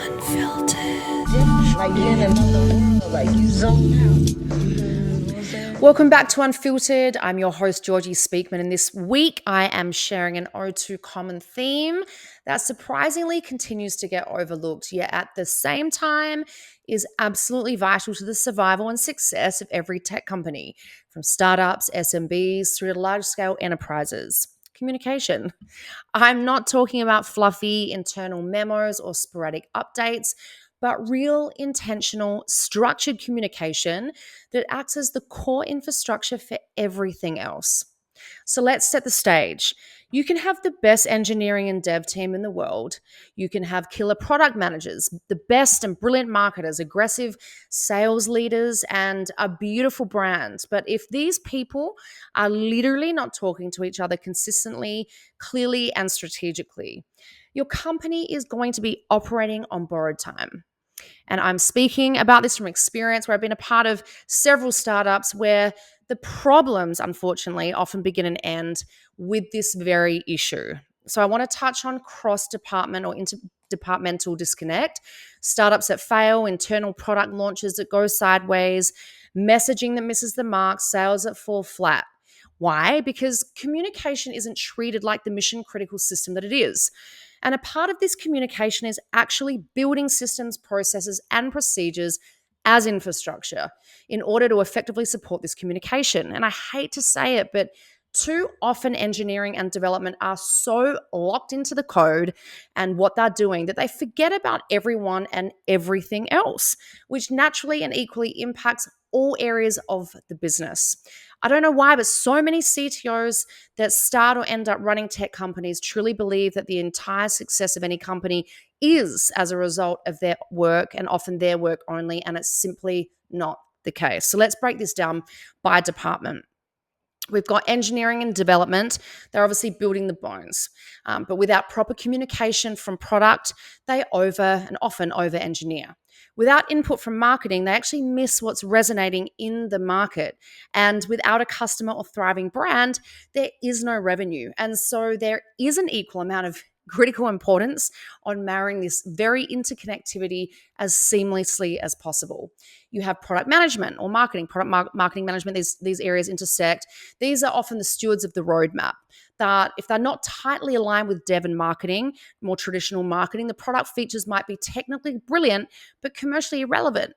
Unfiltered. Like you're in another world, like you zone out. Welcome back to Unfiltered. I'm your host, Georgii Speakman, and this week I am sharing an ode to common theme that surprisingly continues to get overlooked, yet at the same time is absolutely vital to the survival and success of every tech company, from startups, SMBs, through to large-scale enterprises. Communication. I'm not talking about fluffy internal memos or sporadic updates, but real, intentional, structured communication that acts as the core infrastructure for everything else. So let's set the stage. You can have the best engineering and dev team in the world. You can have killer product managers, the best and brilliant marketers, aggressive sales leaders, and a beautiful brand. But if these people are literally not talking to each other consistently, clearly, and strategically, your company is going to be operating on borrowed time. And I'm speaking about this from experience where I've been a part of several startups where the problems, unfortunately, often begin and end with this very issue. So I want to touch on cross-department or interdepartmental disconnect, startups that fail, internal product launches that go sideways, messaging that misses the mark, sales that fall flat. Why? Because communication isn't treated like the mission critical system that it is. And a part of this communication is actually building systems, processes, and procedures as infrastructure in order to effectively support this communication. And I hate to say it, but too often engineering and development are so locked into the code and what they're doing that they forget about everyone and everything else, which naturally and equally impacts all areas of the business. I don't know why, but so many CTOs that start or end up running tech companies truly believe that the entire success of any company is as a result of their work and often their work only, and it's simply not the case. So let's break this down by department. We've got engineering and development. They're obviously building the bones. But without proper communication from product, they often over engineer. Without input from marketing, they actually miss what's resonating in the market. And without a customer or thriving brand, there is no revenue. And so there is an equal amount of critical importance on marrying this very interconnectivity as seamlessly as possible. You have product management or marketing, marketing management, these areas intersect. These are often the stewards of the roadmap. That if they're not tightly aligned with dev and marketing, more traditional marketing, the product features might be technically brilliant, but commercially irrelevant.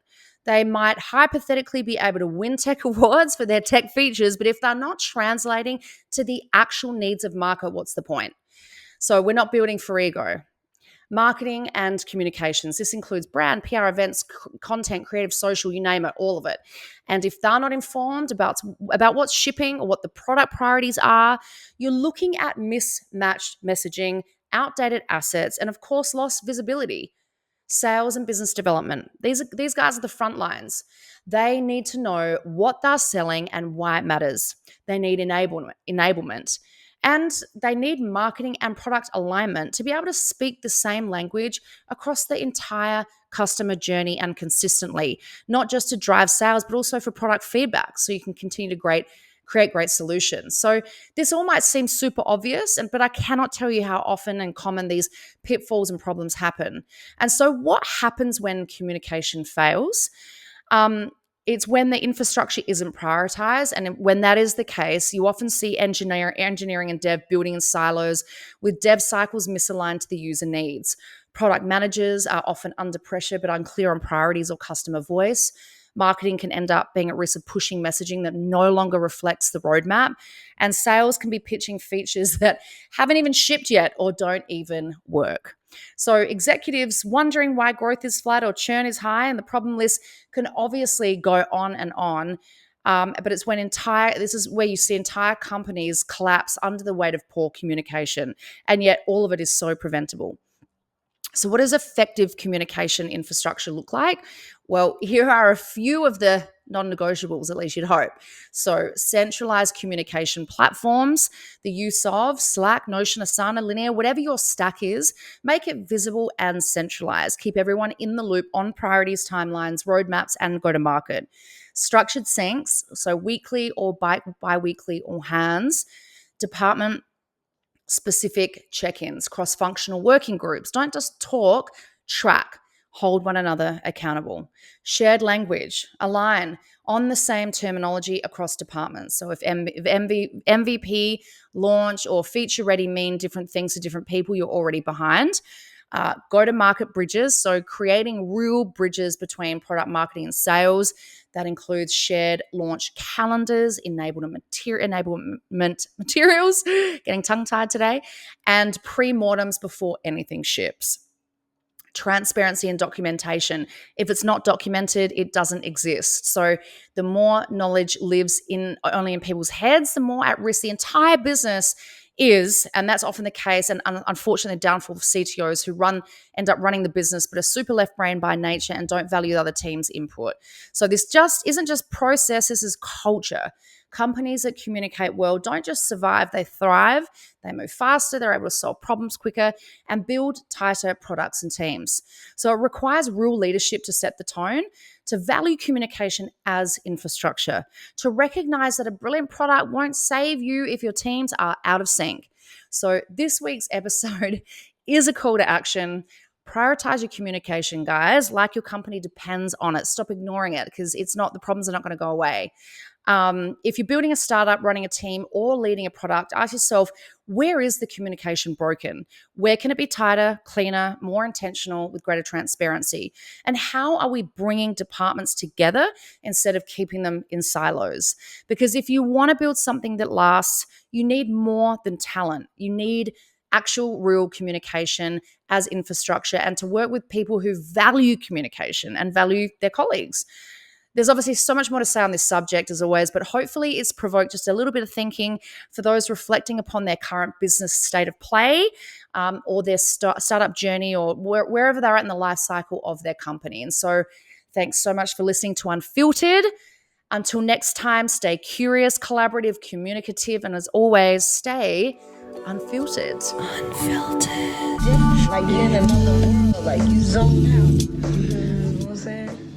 They might hypothetically be able to win tech awards for their tech features, but if they're not translating to the actual needs of market, what's the point? So we're not building for ego. Marketing and communications. This includes brand, PR events, content, creative, social, you name it, all of it. And if they're not informed about what's shipping or what the product priorities are, you're looking at mismatched messaging, outdated assets, and of course, lost visibility. Sales and business development. These guys are the front lines. They need to know what they're selling and why it matters. They need enablement. And they need marketing and product alignment to be able to speak the same language across the entire customer journey and consistently, not just to drive sales, but also for product feedback so you can continue to create great solutions. So this all might seem super obvious, but I cannot tell you how often and common these pitfalls and problems happen. And so what happens when communication fails? It's when the infrastructure isn't prioritized. And when that is the case, you often see engineering and dev building in silos with dev cycles misaligned to the user needs. Product managers are often under pressure but unclear on priorities or customer voice. Marketing can end up being at risk of pushing messaging that no longer reflects the roadmap. And sales can be pitching features that haven't even shipped yet or don't even work. So executives wondering why growth is flat or churn is high, and the problem list can obviously go on and on. But it's this is where you see entire companies collapse under the weight of poor communication, and yet all of it is so preventable. So what does effective communication infrastructure look like? Well, here are a few of the non-negotiables, at least you'd hope. So centralized communication platforms, the use of Slack, Notion, Asana, Linear, whatever your stack is, make it visible and centralized. Keep everyone in the loop on priorities, timelines, roadmaps, and go-to-market. Structured syncs, so weekly or bi-weekly all hands. Department specific check-ins, cross-functional working groups. Don't just talk, track. hold one another accountable. Shared language, align on the same terminology across departments. So if MVP, launch, or feature ready mean different things to different people, you're already behind. Go to market bridges. So creating real bridges between product marketing and sales. That includes shared launch calendars, enablement materials, getting tongue-tied today, and pre-mortems before anything ships. Transparency and documentation. If it's not documented, it doesn't exist. So the more knowledge lives in only in people's heads, the more at risk the entire business is. And that's often the case. And unfortunately, the downfall of CTOs who end up running the business, but are super left brain by nature and don't value the other team's input. So this just isn't just process, this is culture. Companies that communicate well don't just survive, they thrive. They move faster, they're able to solve problems quicker, and build tighter products and teams. So it requires real leadership to set the tone, to value communication as infrastructure, to recognize that a brilliant product won't save you if your teams are out of sync. So this week's episode is a call to action. Prioritize your communication, guys, like your company depends on it. Stop ignoring it because the problems are not going to go away. If you're building a startup, running a team, or leading a product, ask yourself, where is the communication broken? Where can it be tighter, cleaner, more intentional, with greater transparency? And how are we bringing departments together instead of keeping them in silos? Because if you want to build something that lasts, you need more than talent. You need actual real communication as infrastructure and to work with people who value communication and value their colleagues. There's obviously so much more to say on this subject as always, but hopefully it's provoked just a little bit of thinking for those reflecting upon their current business state of play or their startup journey or wherever they're at in the life cycle of their company. And so thanks so much for listening to Unfiltered. Until next time, stay curious, collaborative, communicative, and as always, stay unfiltered. Unfiltered. Like you're in another world, like you zone out. You know what I'm saying?